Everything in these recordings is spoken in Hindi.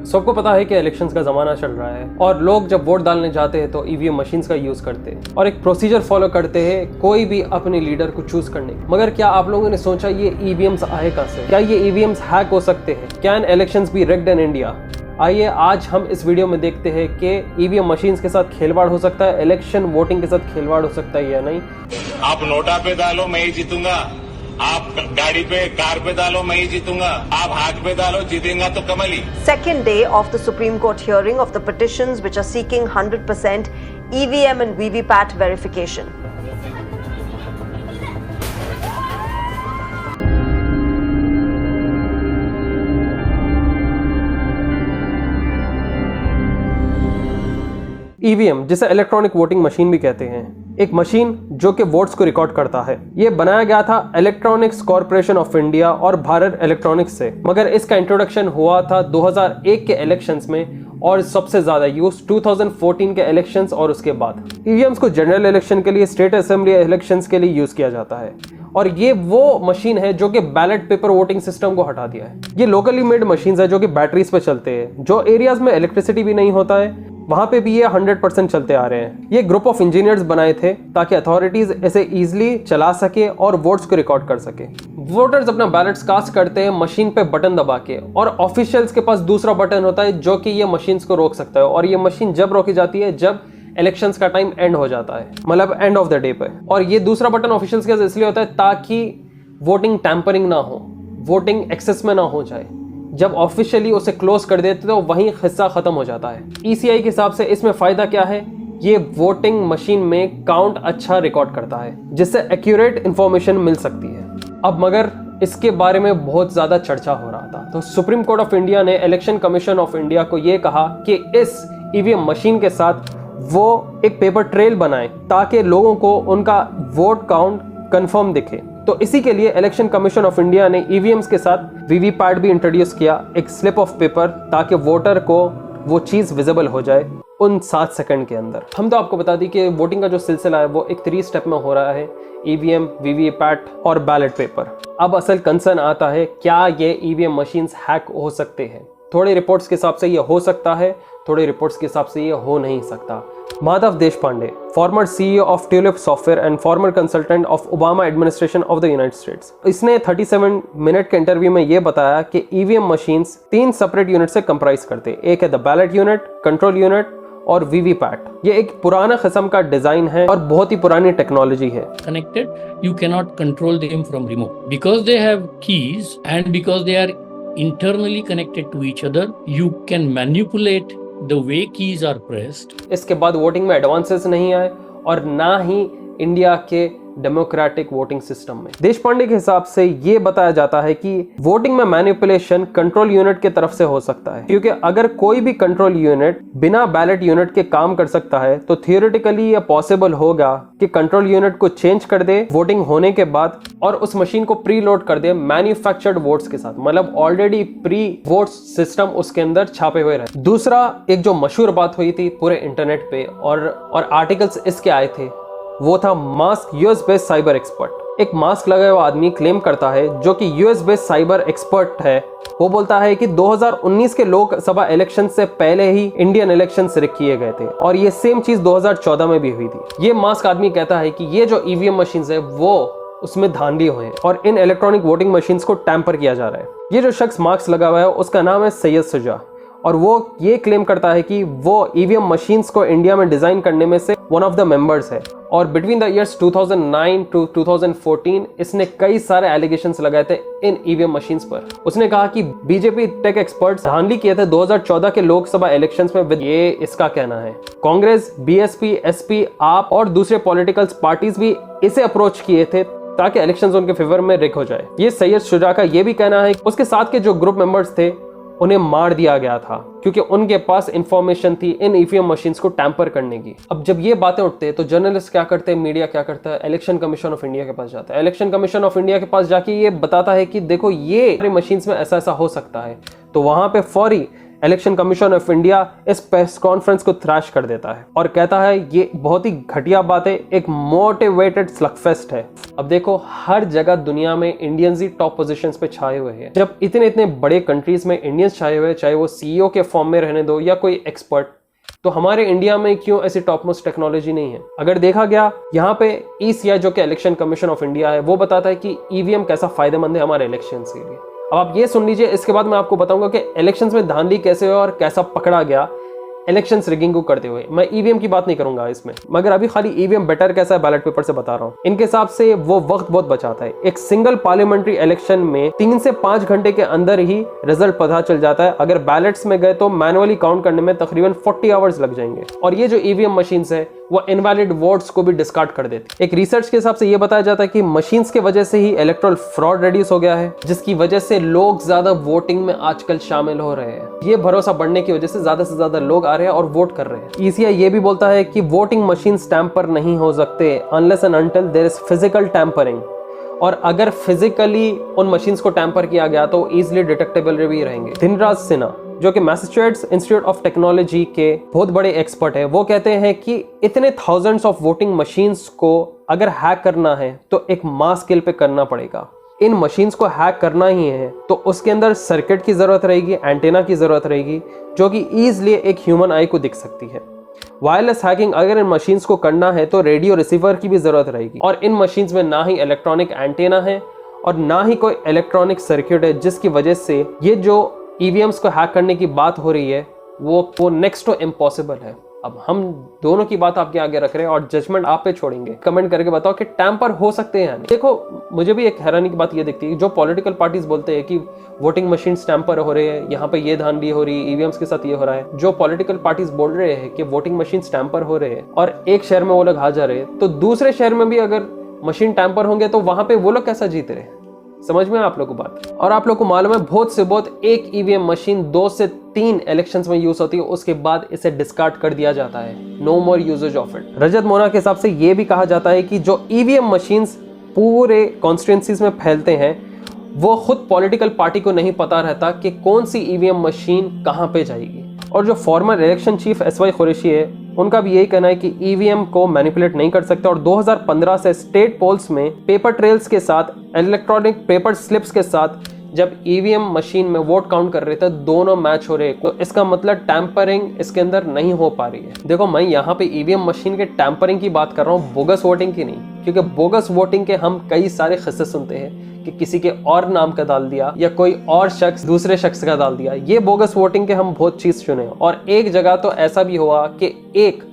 सबको पता है कि इलेक्शंस का जमाना चल रहा है और लोग जब वोट डालने जाते हैं तो ईवीएम मशीन्स का यूज करते हैं और एक प्रोसीजर फॉलो करते हैं कोई भी अपने लीडर को चूज करने। मगर क्या आप लोगों ने सोचा ये ईवीएम्स आए कहां से? क्या ये ईवीएम्स हैक हो सकते हैं? Can elections be rigged in India? आइए आज हम इस वीडियो में देखते हैं कि ईवीएम मशीन्स के साथ खेलवाड़ हो सकता है, इलेक्शन वोटिंग के साथ खेलवाड़ हो सकता है या नहीं। आप नोटा पे डालो मैं ही जीतूंगा, आप गाड़ी पे कार पे डालो मैं ही जीतूंगा, आप हाथ पे डालो जीतेगा तो कमल ही। Second day of the Supreme Court hearing of the petitions which are seeking 100% EVM and VVPAT verification. EVM जिसे इलेक्ट्रॉनिक वोटिंग मशीन भी कहते हैं, एक मशीन जो कि वोट्स को रिकॉर्ड करता है। ये बनाया गया था इलेक्ट्रॉनिक्स कॉर्पोरेशन ऑफ इंडिया और भारत इलेक्ट्रॉनिक्स से, मगर इसका इंट्रोडक्शन हुआ था 2001 के इलेक्शंस में और सबसे ज्यादा यूज 2014 के इलेक्शंस और उसके बाद। ईवीएम्स को जनरल इलेक्शन के लिए, स्टेट असेंबली इलेक्शंस के लिए यूज किया जाता है और ये वो मशीन है जो कि बैलेट पेपर वोटिंग सिस्टम को हटा दिया है। ये लोकली मेड मशीन्स है जो कि बैटरीज पे चलते हैं। जो एरियाज में इलेक्ट्रिसिटी भी नहीं होता है वहां पे भी ये 100% चलते आ रहे हैं। ये ग्रुप ऑफ इंजीनियर्स बनाए थे ताकि अथॉरिटीज इसे इजीली चला सके और वोट्स को रिकॉर्ड कर सके। वोटर्स अपना बैलेट्स कास्ट करते हैं मशीन पे बटन दबा के और ऑफिशियल्स के पास दूसरा बटन होता है जो कि ये मशीन्स को रोक सकता है और ये मशीन जब रोकी जाती है जब इलेक्शंस का टाइम एंड हो जाता है, मतलब एंड ऑफ द डे पे। और ये दूसरा बटन ऑफिशियल्स के पास इसलिए होता है ताकि वोटिंग टैंपरिंग ना हो, वोटिंग एक्सेस में ना हो जाए। जब ऑफिशियली उसे क्लोज कर देते तो वहीं हिस्सा खत्म हो जाता है। ईसीआई के हिसाब से इसमें फायदा क्या है? ये वोटिंग मशीन में काउंट अच्छा रिकॉर्ड करता है जिससे एक्यूरेट इंफॉर्मेशन मिल सकती है। अब मगर इसके बारे में बहुत ज्यादा चर्चा हो रहा था तो सुप्रीम कोर्ट ऑफ इंडिया ने इलेक्शन कमीशन ऑफ इंडिया को यह कहा कि इस ईवीएम मशीन के साथ वो एक पेपर ट्रेल बनाए ताकि लोगों को उनका वोट काउंट कंफर्म दिखे। तो इसी के लिए इलेक्शन कमीशन ऑफ इंडिया ने ईवीएम्स के साथ वीवीपैट भी इंट्रोड्यूस किया, एक स्लिप ऑफ पेपर, ताकि वोटर को वो चीज विजिबल हो जाए उन 7 सेकंड के अंदर। हम तो आपको बता दी कि वोटिंग का जो सिलसिला है वो एक 3 स्टेप में हो रहा है, ईवीएम, वीवीपैट और बैलेट पेपर। अब असल कंसर्न आता है क्या ये ईवीएम मशीन्स हैक हो सकते हैं? थोड़े रिपोर्ट्स के हिसाब से ये हो सकता है, थोड़े रिपोर्ट्स के हिसाब से ये हो नहीं सकता। Madhav Deshpande, farmer CEO of tulip software and farmer consultant of Obama administration of the United states, इसने 37 मिनट के इंटरव्यू में ये बताया कि ईवीएम मशीन्स 3 सेपरेट यूनिट से कंप्राइज करते हैं। एक है the ballot unit, control unit और वीवीपैट। ये एक पुराना किस्म का डिजाइन है और बहुत ही पुरानी टेक्नोलॉजी है। Connected, you cannot control them from remote because they have keys and because they are internally connected to each other. You can manipulate the way keys are pressed. इसके बाद वोटिंग में एडवांसेस नहीं आए और ना ही इंडिया के डेमोक्रेटिक वोटिंग सिस्टम में। देशपांडे के हिसाब से ये बताया जाता है कि वोटिंग में मैनिपुलेशन कंट्रोल यूनिट की तरफ से हो सकता है, क्योंकि अगर कोई भी कंट्रोल यूनिट बिना बैलेट यूनिट के काम कर सकता है तो थियोरेटिकली ये पॉसिबल होगा कि कंट्रोल यूनिट को चेंज कर दे वोटिंग होने के बाद और उस मशीन को प्री लोड कर दे मैन्युफैक्चर्ड वोट्स के साथ, मतलब ऑलरेडी प्री वोट सिस्टम उसके अंदर छापे हुए रहे। दूसरा, एक जो मशहूर बात हुई थी पूरे इंटरनेट पे और आर्टिकल्स इसके आए थे, वो था mask US based cyber expert. एक मास्क लगाया हुआ आदमी क्लेम करता है जो कि यूएस बेस्ड साइबर एक्सपर्ट है। वो बोलता है कि 2019 के लोकसभा इलेक्शन से पहले ही इंडियन इलेक्शन रिग किए गए थे और ये सेम चीज 2014 में भी हुई थी। ये मास्क आदमी कहता है कि ये जो ईवीएम मशीन्स है वो उसमें धांधली हुए हैं और इन इलेक्ट्रॉनिक वोटिंग मशीन्स को टैंपर किया जा रहा है। ये जो शख्स मास्क लगा हुआ है उसका नाम है सैयद शुजा और वो ये क्लेम करता है कि वो ईवीएम मशीन्स को इंडिया में डिजाइन करने में से वन ऑफ द मेंबर्स है और बिटवीन द इयर्स 2009 टू 2014 इसने कई सारे एलिगेशंस लगाए थे इन ईवीएम मशीन्स पर। उसने कहा कि बीजेपी टेक एक्सपर्ट्स धांधली किए थे 2014 के लोकसभा इलेक्शंस में। ये इसका कहना है। कांग्रेस, बीएसपी, एसपी, आप और दूसरे पॉलिटिकल पार्टीज भी इसे अप्रोच किए थे ताकि इलेक्शंस उनके फेवर में रिग हो जाए। ये सैयद शुजा का ये भी कहना है उसके साथ के जो ग्रुप मेंबर्स थे उन्हें मार दिया गया था क्योंकि उनके पास इंफॉर्मेशन थी इन ईवीएम मशीन्स को टैंपर करने की। अब जब ये बातें उठते हैं तो जर्नलिस्ट क्या करते हैं, मीडिया क्या करता है, इलेक्शन कमीशन ऑफ इंडिया के पास जाता है। इलेक्शन कमीशन ऑफ इंडिया के पास जाके ये बताता है कि देखो ये मशीन्स में ऐसा ऐसा हो सकता है, तो वहां पे फौरी इलेक्शन कमीशन ऑफ इंडिया इस प्रेस कॉन्फ्रेंस को थ्रैश कर देता है और कहता है ये बहुत ही घटिया बात है, एक मोटिवेटेड स्लगफेस्ट है। अब देखो हर जगह दुनिया में इंडियंस ही टॉप पोजीशंस पे छाए हुए हैं। जब इतने इतने बड़े कंट्रीज में इंडियंस छाए हुए हैं, चाहे वो सीईओ के फॉर्म में रहने दो या कोई एक्सपर्ट, तो हमारे इंडिया में क्यों ऐसी टॉप मोस्ट टेक्नोलॉजी नहीं है? अगर देखा गया यहाँ पे ECI जो कि इलेक्शन कमीशन ऑफ इंडिया है, वो बताता है कि ईवीएम कैसा फायदेमंद है हमारे इलेक्शन के लिए। अब आप ये सुन लीजिए, इसके बाद मैं आपको बताऊंगा कि इलेक्शंस में धांधली कैसे हुआ और कैसा पकड़ा गया इलेक्शंस रिगिंग को करते हुए। मैं ईवीएम की बात नहीं करूंगा इसमें, मगर अभी खाली ईवीएम बेटर कैसा है बैलेट पेपर से बता रहा हूं। इनके हिसाब से वो वक्त बहुत बचाता है। एक सिंगल पार्लियामेंट्री इलेक्शन में 3 से 5 घंटे के अंदर ही रिजल्ट पता चल जाता है। अगर बैलेट्स में गए तो मैनुअली काउंट करने में तकरीबन 40 आवर्स लग जाएंगे। और ये जो ईवीएम मशीन्स है वो इनवैलिड वोट्स को भी डिस्कार्ड कर देती है। एक रिसर्च के हिसाब से ये बताया जाता है कि मशीन्स की वजह से ही इलेक्टोरल फ्रॉड रिड्यूस हो गया है, जिसकी वजह से लोग ज्यादा वोटिंग में आजकल शामिल हो रहे हैं। ये भरोसा बढ़ने की वजह से ज्यादा लोग आ रहे हैं और वोट कर रहे हैं। ECI ये भी बोलता है कि वोटिंग मशीन टैंपर नहीं हो सकते unless and until there is physical tampering, और अगर फिजिकली उन मशीन्स को टैंपर किया गया तो इजीली डिटेक्टेबल भी रहेंगे। धीनराज सिन्हा जो कि मैसाचुसेट्स इंस्टीट्यूट ऑफ टेक्नोलॉजी के बहुत बड़े एक्सपर्ट है, वो कहते हैं कि इतने थाउजेंड्स ऑफ वोटिंग मशीन्स को अगर हैक करना है तो एक मास स्केल पे करना पड़ेगा। इन मशीन्स को हैक करना ही है तो उसके अंदर सर्किट की जरूरत रहेगी, एंटेना की जरूरत रहेगी, जो कि ईजिली एक ह्यूमन आई को दिख सकती है। वायरलेस हैकिंग अगर इन मशीन्स को करना है तो रेडियो रिसीवर की भी जरूरत रहेगी, और इन मशीन्स में ना ही इलेक्ट्रॉनिक एंटेना है और ना ही कोई इलेक्ट्रॉनिक सर्किट है, जिसकी वजह से ये जो ईवीएम्स को हैक करने की बात हो रही है वो नेक्स्ट टू इम्पॉसिबल है। अब हम दोनों की बात आपके आगे रख रहे हैं और जजमेंट आप पे छोड़ेंगे। कमेंट करके बताओ कि टैंपर हो सकते हैं। देखो मुझे भी एक हैरानी की बात ये दिखती है, जो पॉलिटिकल पार्टीज बोलते हैं कि वोटिंग मशीन टैंपर हो रहे हैं, यहाँ पे ये धांधली हो रही है, ईवीएम्स के साथ ये हो रहा है। जो पॉलिटिकल पार्टीज बोल रहे हैं कि वोटिंग मशीन टैंपर हो रहे हैं और एक शहर में वो लोग हार जा रहे हैं, तो दूसरे शहर में भी अगर मशीन टैंपर होंगे तो वहां पे वो लोग कैसा जीत रहे हैं? समझ में आप लोगों को बात? और आप लोगों को मालूम है बहुत से बहुत एक ईवीएम मशीन 2 से 3 इलेक्शंस में यूज होती है, उसके बाद इसे डिस्कार्ड कर दिया जाता है। No more usages of it. रजत मोना के हिसाब से ये भी कहा जाता है कि जो ईवीएम मशीन्स पूरे कॉन्स्टिट्यूंसीज में फैलते हैं वो खुद पॉलिटिकल पार्टी को नहीं पता रहता कि कौन सी ईवीएम मशीन कहां पे जाएगी। और जो farmer election chief SY Qureshi है, उनका भी यही कहना है कि ईवीएम को मैनिपुलेट नहीं कर सकते। और 2015 से स्टेट पोल्स में पेपर ट्रेल्स के साथ, इलेक्ट्रॉनिक पेपर स्लिप्स के साथ जब ईवीएम मशीन में वोट काउंट कर रहे थे, दोनों मैच हो रहे, तो इसका मतलब टैंपरिंग इसके अंदर नहीं हो पा रही है। देखो मैं यहाँ पे ईवीएम मशीन के टैंपरिंग की बात कर रहा हूँ, बोगस वोटिंग की नहीं, क्योंकि बोगस वोटिंग के हम कई सारे किस्से सुनते हैं कि किसी के और नाम का डाल दिया या कोई और शख्स दूसरे शख्स का डाल दिया। ये बोगस वोटिंग के हम बहुत चीज सुने। और एक जगह तो ऐसा भी हुआ कि एक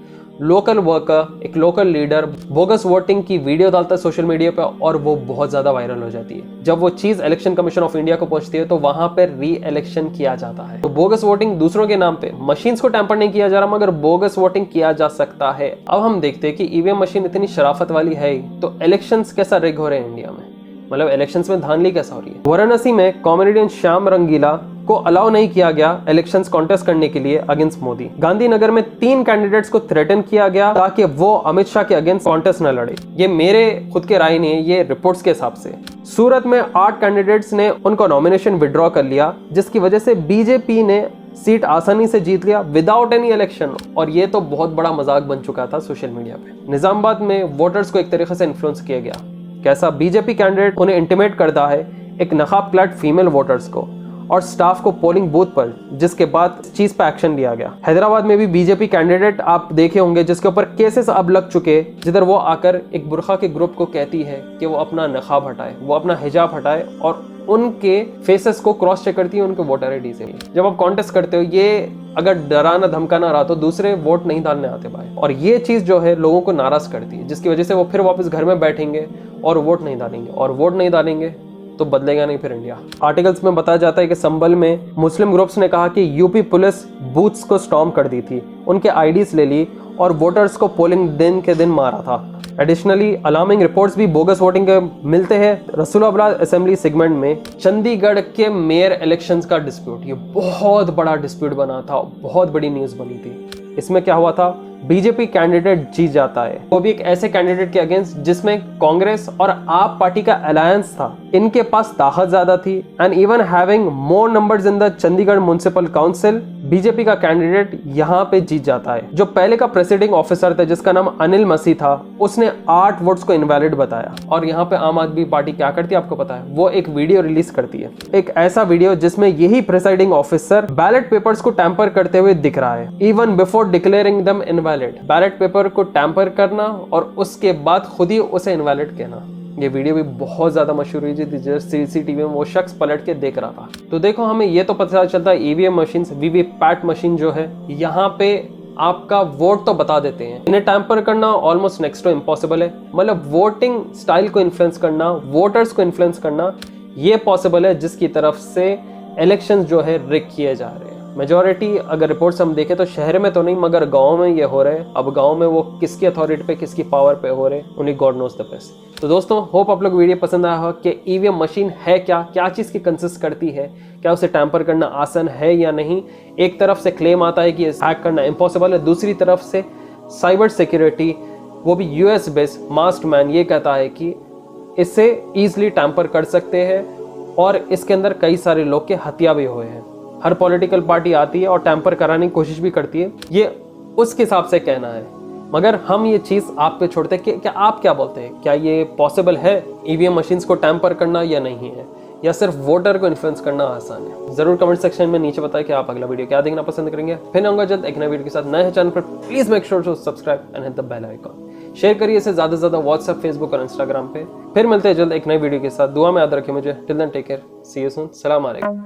लोकल वर्कर, एक लोकल लीडर बोगस वोटिंग की वीडियो डालता है सोशल मीडिया पे और वो बहुत ज्यादा वायरल हो जाती है। जब वो चीज इलेक्शन कमीशन ऑफ इंडिया को पहुंचती है तो वहां पर री इलेक्शन किया जाता है। तो बोगस वोटिंग दूसरों के नाम पे, मशीन्स को टैंपर नहीं किया जा रहा मगर बोगस वोटिंग किया जा सकता है। अब हम देखते हैं कि ईवीएम मशीन इतनी शराफत वाली है तो इलेक्शंस कैसा रिग हो रहे हैं इंडिया में, मतलब इलेक्शंस में धांधली कैसा हो रही है। वाराणसी में कॉमेडियन श्याम रंगीला को अलाउ नहीं किया गया इलेक्शंस कॉन्टेस्ट करने के लिए अगेंस्ट मोदी। गांधीनगर में 3 कैंडिडेट्स को थ्रेटन किया गया ताकि वो अमित शाह के अगेंस्ट कॉन्टेस्ट न लड़े। ये मेरे खुद के राय नहीं है, ये रिपोर्ट्स के हिसाब से। सूरत में 8 कैंडिडेट्स ने उनका नॉमिनेशन विड्रॉ कर लिया, जिसकी वजह से बीजेपी ने सीट आसानी से जीत लिया विदाउट एनी इलेक्शन। और ये तो बहुत बड़ा मजाक बन चुका था सोशल मीडिया पे। निजामाबाद में वोटर्स को एक तरीके से इन्फ्लुएंस किया गया। कैसा? बीजेपी कैंडिडेट उन्हें इंटिमेट करता है एक नकाब क्लैड फीमेल वोटर्स को और स्टाफ को पोलिंग बूथ पर, जिसके बाद चीज पे एक्शन लिया गया। हैदराबाद में भी बीजेपी कैंडिडेट आप देखे होंगे जिसके ऊपर केसेस अब लग चुके, जिधर वो आकर एक बुरखा के ग्रुप को कहती है कि वो अपना नकाब हटाए, वो अपना हिजाब हटाए और उनके फेसेस को क्रॉस चेक करती है उनके वोटर आईडी से। जब आप कॉन्टेस्ट करते हो, ये अगर डराना धमकाना रहा तो दूसरे वोट नहीं डालने आते भाई। और ये चीज जो है लोगों को नाराज करती है, जिसकी वजह से वो फिर वापस घर में बैठेंगे और वोट नहीं डालेंगे, और वोट नहीं डालेंगे तो बदलेगा नहीं फिर इंडिया। आर्टिकल्स में बताया जाता है कि संभल में मुस्लिम ग्रुप्स ने कहा कि यूपी पुलिस बूथ्स को स्टॉर्म कर दी थी, उनके आईडीज ले ली और वोटर्स को पोलिंग दिन के दिन मारा था। एडिशनली अलार्मिंग रिपोर्ट्स भी बोगस वोटिंग के मिलते हैं। रसूलाबाद असेंबली सेगमेंट में चंडीगढ़ के मेयर इलेक्शंस का डिस्प्यूट, ये बहुत बड़ा डिस्प्यूट बना था, बहुत बड़ी न्यूज बनी थी। इसमें क्या हुआ था, बीजेपी कैंडिडेट जीत जाता है, वो भी एक ऐसे कैंडिडेट के अगेंस्ट जिसमें कांग्रेस और आप पार्टी का अलायंस था। इनके पास ताकत ज्यादा थी and even having more numbers in the Chandigarh municipal council, BJP का कैंडिडेट यहाँ पे जीत जाता है। जो पहले का प्रेसिडिंग ऑफिसर था जिसका नाम अनिल मसीह था, उसने 8 वोट्स को इनवैलिड बताया। और यहाँ पे आम आदमी पार्टी क्या करती है आपको पता है, वो एक वीडियो रिलीज करती है, एक ऐसा वीडियो जिसमें यही प्रेसिडिंग ऑफिसर बैलेट पेपर्स को टैंपर करते हुए दिख रहा है, even before declaring them invalid. Ballot paper को टैंपर करना और उसके बाद खुद ही उसे इनवैलिड कहना। ये वीडियो भी बहुत ज्यादा मशहूर हुई थी, सीसीटीवी में वो शख्स पलट के देख रहा था। तो देखो, हमें ये तो पता चलता है ईवीएम मशीन, वीवीपैट मशीन जो है, यहाँ पे आपका वोट तो बता देते हैं, इन्हें टैंपर करना ऑलमोस्ट नेक्स्ट टू इम्पॉसिबल है। मतलब वोटिंग स्टाइल को इन्फ्लुएंस करना, वोटर्स को इन्फ्लुएंस करना, ये पॉसिबल है जिसकी तरफ से इलेक्शंस जो है रिग किए जा रहे हैं। मेजॉरिटी अगर रिपोर्ट्स हम देखें तो शहर में तो नहीं, मगर गांव में ये हो रहे हैं। अब गांव में वो किसकी अथॉरिटी पे, किसकी पावर पे हो रहे हैं, उन्हीं गॉड नोज द बेस्ट। तो दोस्तों, होप आप लोग वीडियो पसंद आया हो कि ईवीएम मशीन है क्या चीज़ की कंसिस्ट करती है, क्या उसे टैंपर करना आसान है या नहीं। एक तरफ से क्लेम आता है कि हैक करना इम्पॉसिबल है, दूसरी तरफ से साइबर सिक्योरिटी, वो भी यूएस बेस्ड मास्क्ड मैन, ये कहता है कि इससे ईजिली टैंपर कर सकते हैं और इसके अंदर कई सारे लोग के हत्या भी हुए हैं। हर पॉलिटिकल पार्टी आती है और टैंपर कराने की कोशिश भी करती है, ये उसके हिसाब से कहना है। मगर हम ये चीज़ आप पे छोड़ते हैं कि क्या आप क्या बोलते हैं, क्या ये पॉसिबल है ईवीएम मशीन्स को टैंपर करना या नहीं है, या सिर्फ वोटर को इन्फ्लुएंस करना आसान है। जरूर कमेंट सेक्शन में नीचे बताएं कि आप अगला वीडियो क्या देखना पसंद करेंगे। फिर आऊंगा जल्द एक नए वीडियो के साथ। नए चैनल पर please make sure to subscribe and hit the bell icon. Share करिए इसे ज्यादा से ज्यादा व्हाट्सएप, फेसबुक और इंस्टाग्राम पे। फिर मिलते हैं जल्द एक नई वीडियो के साथ। दुआ में याद रखें मुझे। Till then take care, see you soon, सलाम अलैकुम।